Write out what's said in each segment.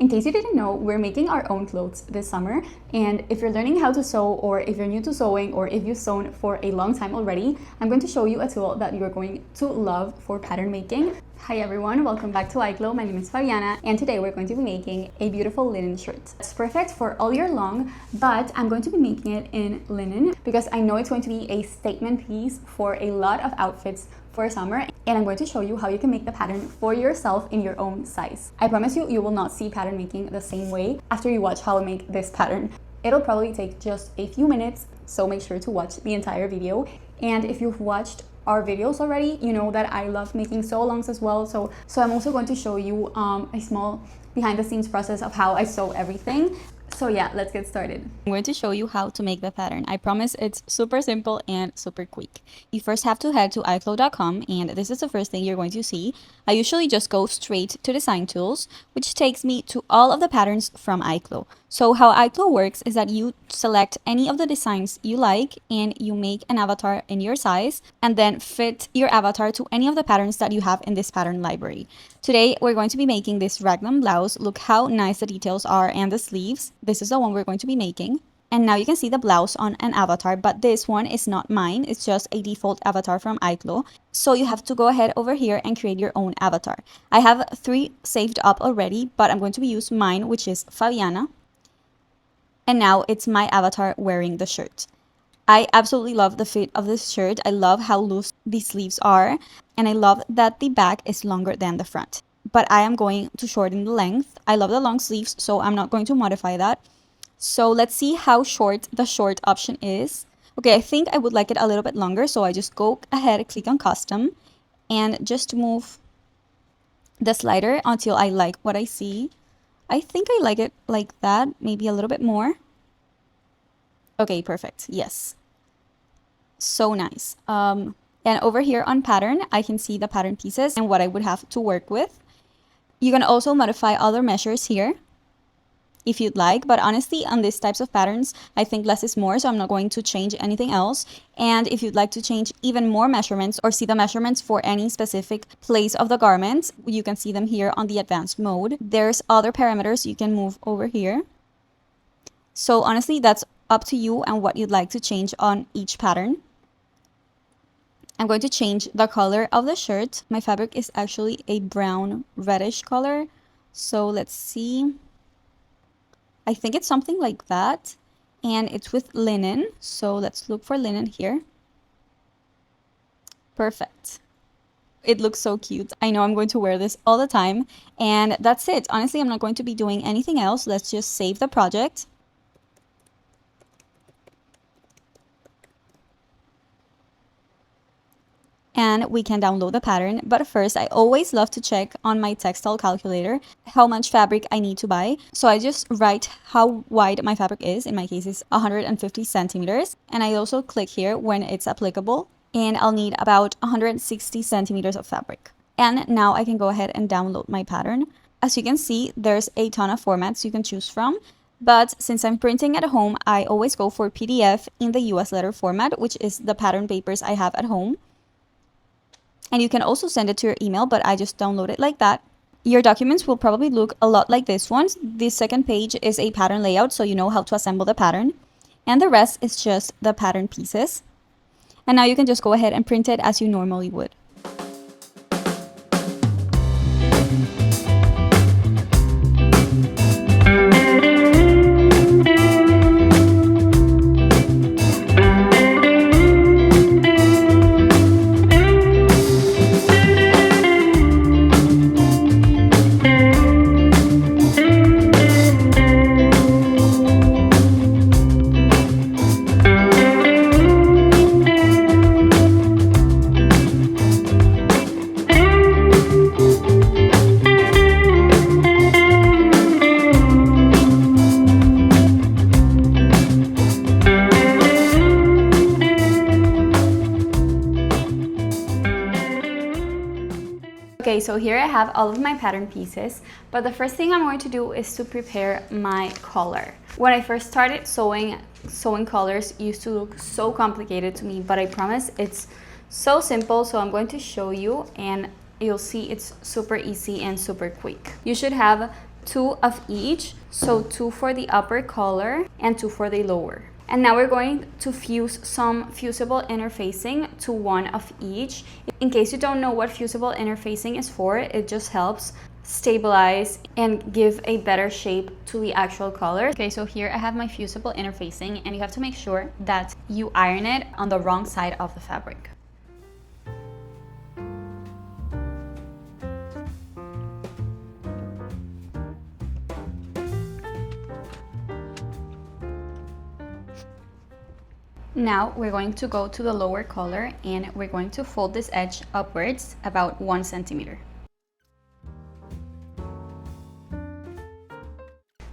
In case you didn't know, we're making our own clothes this summer, and if you're learning how to sew, or if you're new to sewing, or if you've sewn for a long time already, I'm going to show you a tool that you're going to love for pattern making. Hi everyone, welcome back to iGlow. My name is Fabiana, and today we're going to be making a beautiful linen shirt. It's perfect for all year long, but I'm going to be making it in linen because I know it's going to be a statement piece for a lot of outfits for summer, and I'm going to show you how you can make the pattern for yourself in your own size. I promise you, you will not see pattern making the same way after you watch how I make this pattern. It'll probably take just a few minutes, so make sure to watch the entire video. And if you've watched our videos already, you know that I love making sew-alongs as well. So I'm also going to show you a small behind-the-scenes process of how I sew everything. So yeah, let's get started. I'm going to show you how to make the pattern. I promise it's super simple and super quick. You first have to head to iClow.com, and this is the first thing you're going to see. I usually just go straight to design tools, which takes me to all of the patterns from iClow. So how iClow works is that you select any of the designs you like and you make an avatar in your size and then fit your avatar to any of the patterns that you have in this pattern library. Today, we're going to be making this raglan blouse. Look how nice the details are, and the sleeves. This is the one we're going to be making. And now you can see the blouse on an avatar, but this one is not mine. It's just a default avatar from iClow. So you have to go ahead over here and create your own avatar. I have 3 saved up already, but I'm going to use mine, which is Fabiana. And now it's my avatar wearing the shirt. I absolutely love the fit of this shirt. I love how loose the sleeves are, and I love that the back is longer than the front. But I am going to shorten the length. I love the long sleeves, so I'm not going to modify that. So let's see how short the short option is. Okay, I think I would like it a little bit longer, so I just go ahead, click on custom, and just move the slider until I like what I see. I think I like it like that, maybe a little bit more. Okay, perfect. Yes. So nice. And over here on pattern, I can see the pattern pieces and what I would have to work with. You can also modify other measures here if you'd like, but honestly, on these types of patterns, I think less is more, so I'm not going to change anything else. And if you'd like to change even more measurements or see the measurements for any specific place of the garment, you can see them here on the advanced mode. There's other parameters you can move over here. So honestly, that's up to you and what you'd like to change on each pattern. I'm going to change the color of the shirt. My fabric is actually a brown reddish color. So let's see. I think it's something like that. And it's with linen. So let's look for linen here. Perfect. It looks so cute. I know I'm going to wear this all the time. And that's it. Honestly, I'm not going to be doing anything else. Let's just save the project. And we can download the pattern. But first, I always love to check on my textile calculator how much fabric I need to buy. So I just write how wide my fabric is. In my case, it's 150 centimeters. And I also click here when it's applicable. And I'll need about 160 centimeters of fabric. And now I can go ahead and download my pattern. As you can see, there's a ton of formats you can choose from. But since I'm printing at home, I always go for PDF in the US letter format, which is the pattern papers I have at home. And you can also send it to your email, but I just download it like that. Your documents will probably look a lot like this one. This second page is a pattern layout, so you know how to assemble the pattern. And the rest is just the pattern pieces. And now you can just go ahead and print it as you normally would. Okay, so here I have all of my pattern pieces, but the first thing I'm going to do is to prepare my collar. When I first started sewing collars used to look so complicated to me, but I promise it's so simple. So I'm going to show you and you'll see it's super easy and super quick. You should have 2 of each, so 2 for the upper collar and 2 for the lower. And now we're going to fuse some fusible interfacing to 1 of each. In case you don't know what fusible interfacing is for, it just helps stabilize and give a better shape to the actual collar. Okay, so here I have my fusible interfacing, and you have to make sure that you iron it on the wrong side of the fabric. Now we're going to go to the lower collar, and we're going to fold this edge upwards about 1 centimeter.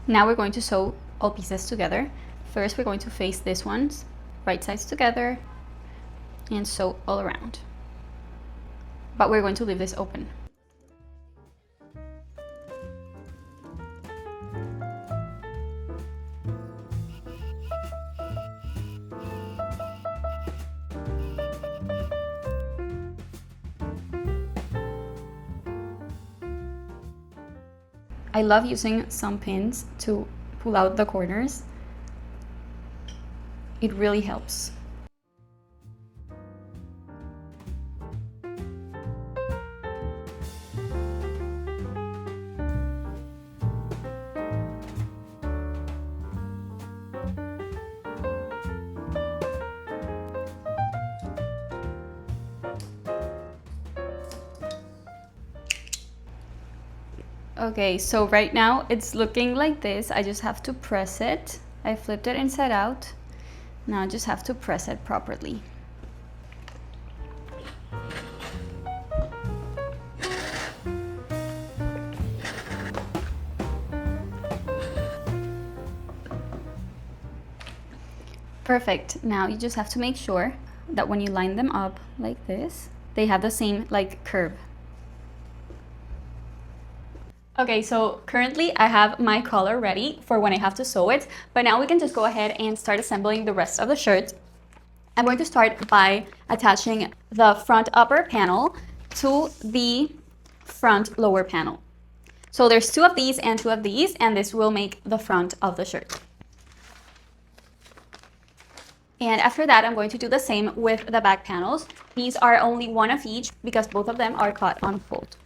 Now we're going to sew all pieces together. First, we're going to face these ones, right sides together, and sew all around. But we're going to leave this open. I love using some pins to pull out the corners. It really helps. Okay, so right now it's looking like this. I just have to press it. I flipped it inside out. Now I just have to press it properly. Perfect. Now you just have to make sure that when you line them up like this, they have the same like curve. Okay, so currently I have my collar ready for when I have to sew it, but now we can just go ahead and start assembling the rest of the shirt. I'm going to start by attaching the front upper panel to the front lower panel. So there's 2 of these and 2 of these, and this will make the front of the shirt. And after that, I'm going to do the same with the back panels. These are only 1 of each because both of them are cut on fold.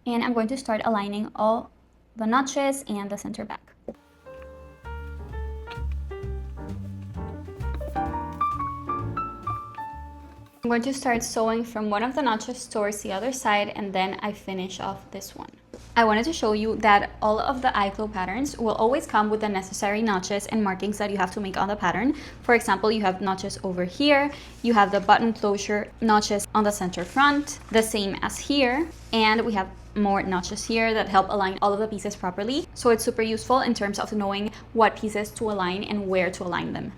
And I'm going to start aligning all the notches and the center back. I'm going to start sewing from one of the notches towards the other side, and then I finish off this one. I wanted to show you that all of the iClow patterns will always come with the necessary notches and markings that you have to make on the pattern. For example, you have notches over here, you have the button closure notches on the center front, the same as here, and we have more notches here that help align all of the pieces properly. So it's super useful in terms of knowing what pieces to align and where to align them.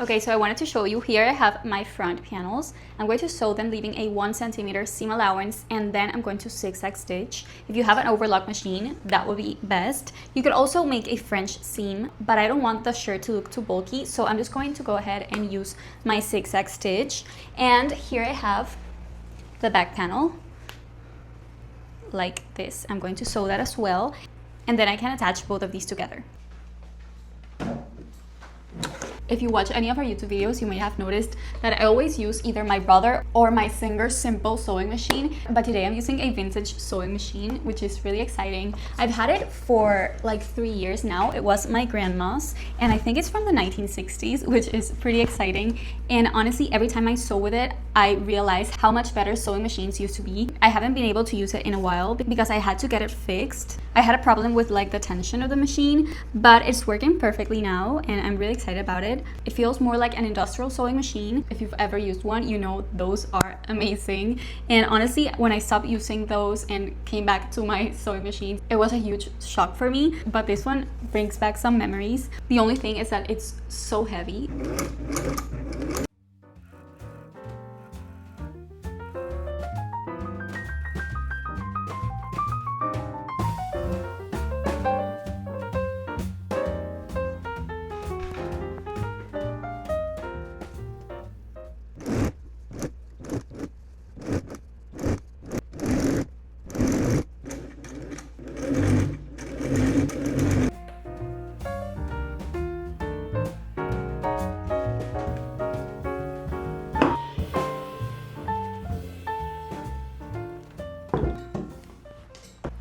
Okay, so I wanted to show you here I have my front panels. I'm going to sew them leaving a 1 centimeter seam allowance, and then I'm going to zigzag stitch. If you have an overlock machine, that would be best. You could also make a French seam, but I don't want the shirt to look too bulky, so I'm just going to go ahead and use my zigzag stitch. And here I have the back panel like this. I'm going to sew that as well, and then I can attach both of these together. If you watch any of our YouTube videos, you may have noticed that I always use either my brother or my Singer Simple sewing machine, but today I'm using a vintage sewing machine, which is really exciting. I've had it for like 3 years now. It was my grandma's, and I think it's from the 1960s, which is pretty exciting. And honestly, every time I sew with it, I realize how much better sewing machines used to be. I haven't been able to use it in a while because I had to get it fixed. I had a problem with like the tension of the machine, but it's working perfectly now, and I'm really excited about it. it. It feels more like an industrial sewing machine. If you've ever used one, you know those are amazing. And honestly, when I stopped using those and came back to my sewing machine, it was a huge shock for me. But this one brings back some memories. The only thing is that it's so heavy.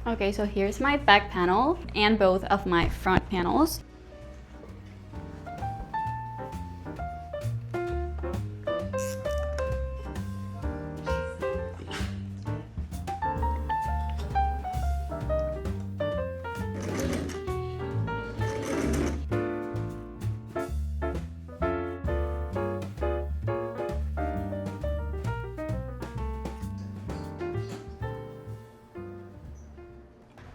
Okay, so here's my back panel and both of my front panels.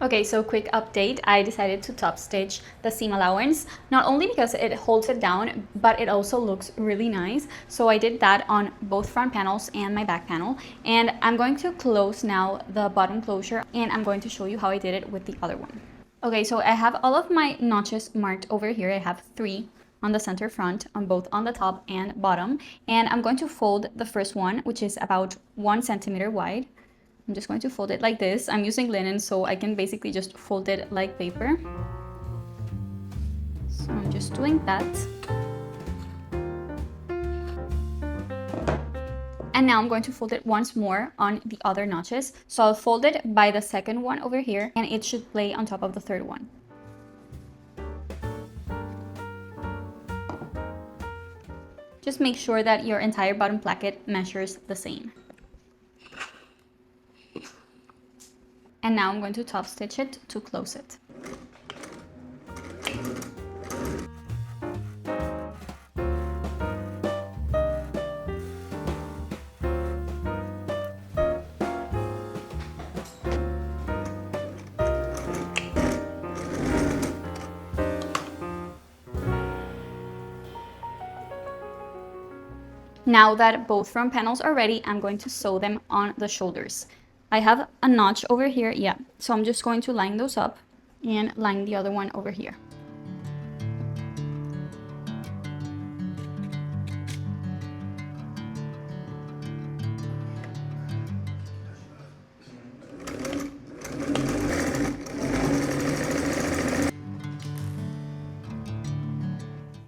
Okay, so quick update. I decided to top stitch the seam allowance, not only because it holds it down, but it also looks really nice. So I did that on both front panels and my back panel. And I'm going to close now the bottom closure, and I'm going to show you how I did it with the other one. Okay, so I have all of my notches marked over here. I have 3 on the center front, on both on the top and bottom. And I'm going to fold the first one, which is about 1 centimeter wide. I'm just going to fold it like this. I'm using linen, so I can basically just fold it like paper. So I'm just doing that. And now I'm going to fold it once more on the other notches. So I'll fold it by the second one over here, and it should lay on top of the third one. Just make sure that your entire bottom placket measures the same. And now I'm going to top stitch it to close it. Now that both front panels are ready, I'm going to sew them on the shoulders. I have a notch over here, yeah, so I'm just going to line those up and line the other one over here.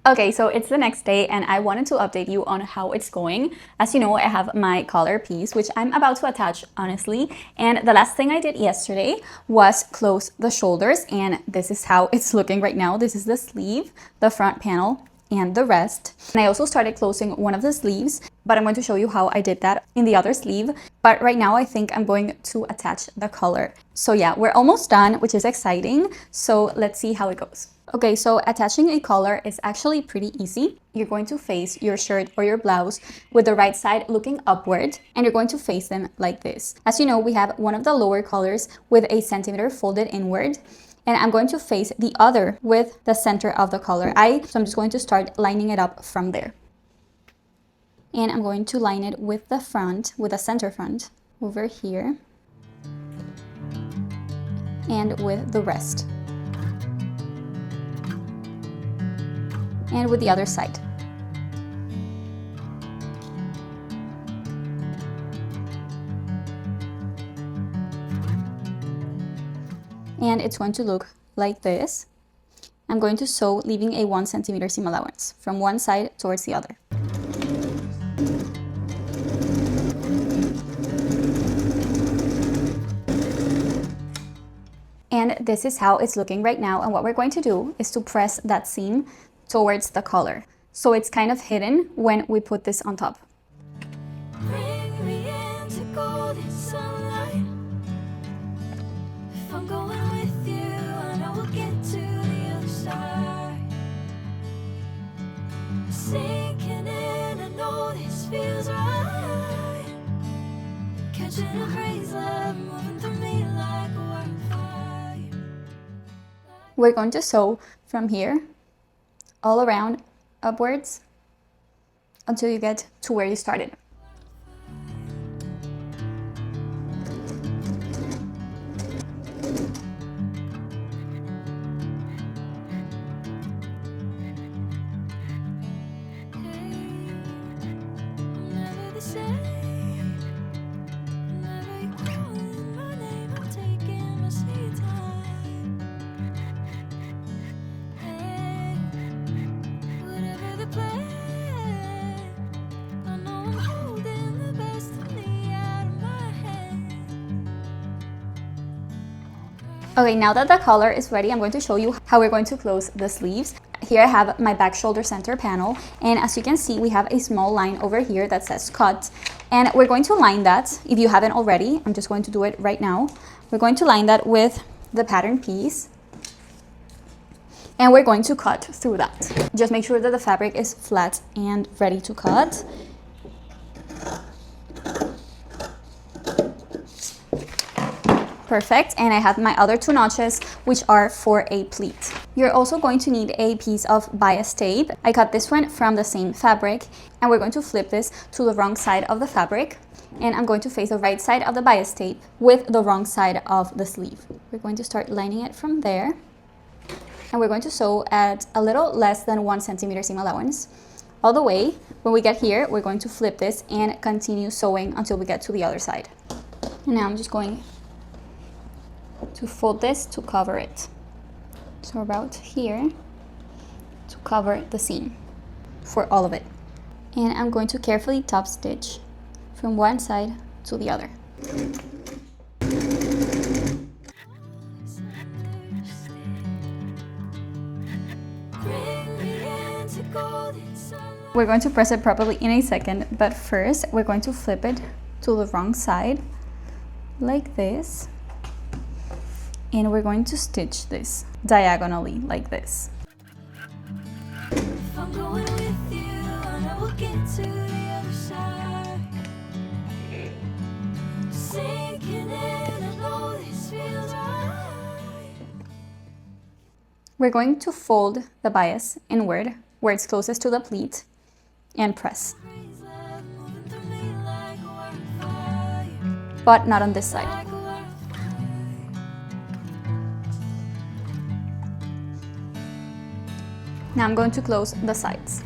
Okay, so it's the next day and I wanted to update you on how it's going. As you know, I have my collar piece, which I'm about to attach, honestly. And the last thing I did yesterday was close the shoulders, and this is how it's looking right now. This is the sleeve, the front panel, and the rest. And I also started closing one of the sleeves, but I'm going to show you how I did that in the other sleeve. But right now I think I'm going to attach the collar. So yeah, we're almost done, which is exciting. So let's see how it goes. Okay, so attaching a collar is actually pretty easy. You're going to face your shirt or your blouse with the right side looking upward, and you're going to face them like this. As you know, we have one of the lower collars with 1 centimeter folded inward, and I'm going to face the other with the center of the collar. So I'm just going to start lining it up from there. And I'm going to line it with the front, with the center front over here, and with the rest. And with the other side. And it's going to look like this. I'm going to sew leaving a 1 centimeter seam allowance from one side towards the other. And this is how it's looking right now, and what we're going to do is to press that seam towards the collar, so it's kind of hidden when we put this on top. Bring me into golden sunlight. If I'm going with you, I know we'll get to the other side. Sinking in, I know this feels right. Catching a breeze, love moving through me like wildfire. We're going to sew from here all around upwards until you get to where you started. Never the same. Never you calling my name, I'm taking my sweet time. Hey, whatever the plan, I know I'm holding the best of me out of my head. Okay, now that the collar is ready, I'm going to show you how we're going to close the sleeves. Here I have my back shoulder center panel, and as you can see, we have a small line over here that says cut, and we're going to line that. If you haven't already, I'm just going to do it right now. We're going to line that with the pattern piece, and we're going to cut through that. Just make sure that the fabric is flat and ready to cut. Perfect, and I have my other 2 notches, which are for a pleat. You're also going to need a piece of bias tape. I cut this one from the same fabric, and we're going to flip this to the wrong side of the fabric, and I'm going to face the right side of the bias tape with the wrong side of the sleeve. We're going to start lining it from there, and we're going to sew at a little less than 1 centimeter seam allowance all the way. When we get here, we're going to flip this and continue sewing until we get to the other side. And now I'm just going to fold this to cover it. So about here to cover the seam for all of it. And I'm going to carefully top stitch from one side to the other. Bring me into golden sunlight. We're going to press it properly in a second, but first we're going to flip it to the wrong side like this. And we're going to stitch this diagonally like this. If I'm going with you, I know we'll get to the other side. Sinking in, I know this feels right. We're going to fold the bias inward where it's closest to the pleat and press, Breeze, love moving through me like wildfire. but not on this side. Like wildfire. Now I'm going to close the sides.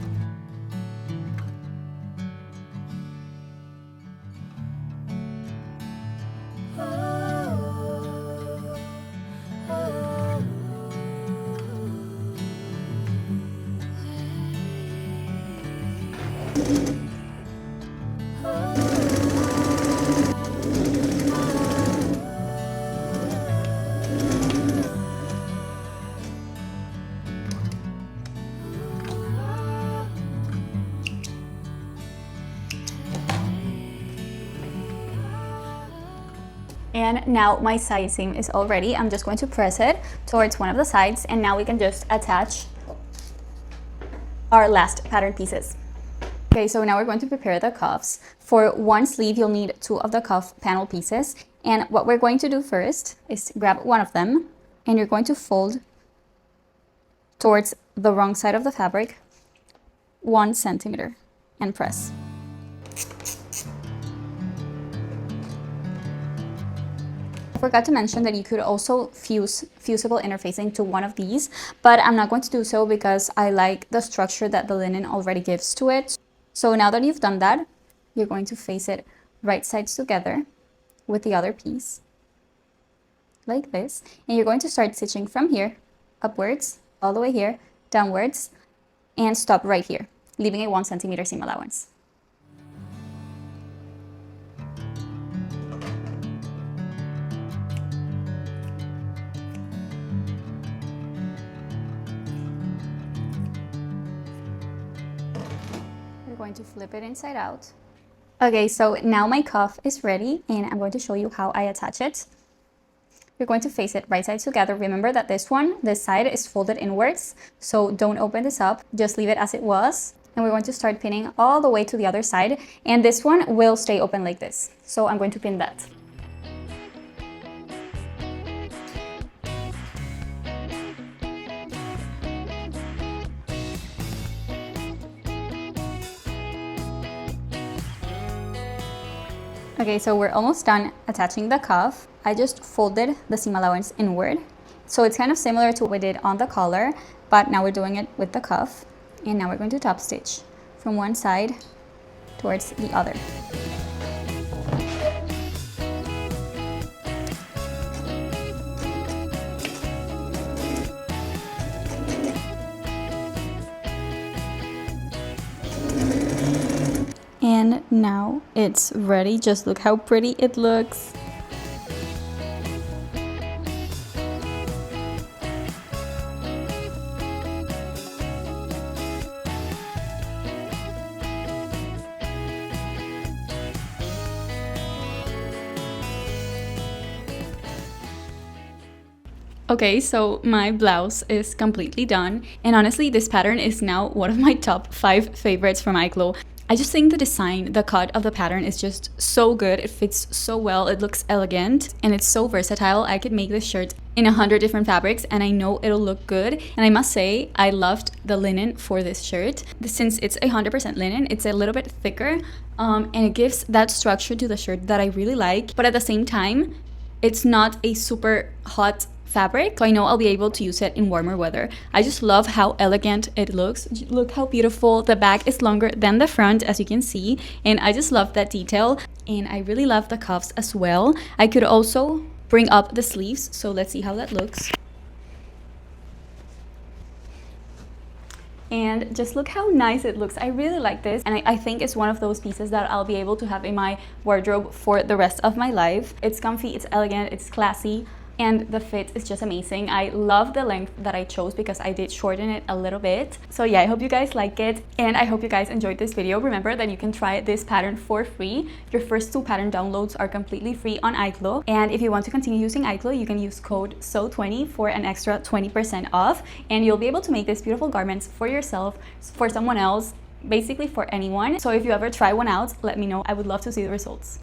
And now my side seam is all ready. I'm just going to press it towards one of the sides, and now we can just attach our last pattern pieces. Okay, so now we're going to prepare the cuffs. For one sleeve, you'll need 2 of the cuff panel pieces. And what we're going to do first is grab one of them, and you're going to fold towards the wrong side of the fabric 1 centimeter and press. I forgot to mention that you could also fuse fusible interfacing to one of these, but I'm not going to do so because I like the structure that the linen already gives to it. So now that you've done that, you're going to face it right sides together with the other piece, like this. And you're going to start stitching from here, upwards, all the way here, downwards, and stop right here, leaving a 1 centimeter seam allowance. We're going to flip it inside out. Okay, so now my cuff is ready, and I'm going to show you how I attach it. You're going to face it right sides together. Remember that this side is folded inwards, so don't open this up, just leave it as it was. And and we're going to start pinning all the way to the other side, and this one will stay open like this. So I'm going to pin that. Okay, so we're almost done attaching the cuff. I just folded the seam allowance inward. So it's kind of similar to what we did on the collar, but now we're doing it with the cuff. And now we're going to top stitch from one side towards the other. And now it's ready. Just look how pretty it looks. Okay, so my blouse is completely done, and honestly this pattern is now one of my top 5 favorites from iClo. I just think the design, the cut of the pattern is just so good. It fits so well, it looks elegant, and it's so versatile. I could make this shirt in 100 different fabrics and I know it'll look good. And I must say, I loved the linen for this shirt. Since it's 100% linen, it's a little bit thicker, and it gives that structure to the shirt that I really like. But at the same time, it's not a super hot fabric, so I know I'll be able to use it in warmer weather. I just love how elegant it looks. Look how beautiful. The back is longer than the front, as you can see, and I just love that detail. And I really love the cuffs as well. I could also bring up the sleeves, so let's see how that looks. And just look how nice it looks. I really like this, and I think it's one of those pieces that I'll be able to have in my wardrobe for the rest of my life. It's comfy, it's elegant, it's classy, and the fit is just amazing. I love the length that I chose because I did shorten it a little bit. So yeah, I hope you guys like it, and I hope you guys enjoyed this video. Remember that you can try this pattern for free. Your first 2 pattern downloads are completely free on iClo, and if you want to continue using iClo, you can use code SEW20 for an extra 20% off, and you'll be able to make these beautiful garments for yourself, for someone else, basically for anyone. So if you ever try one out, let me know. I would love to see the results.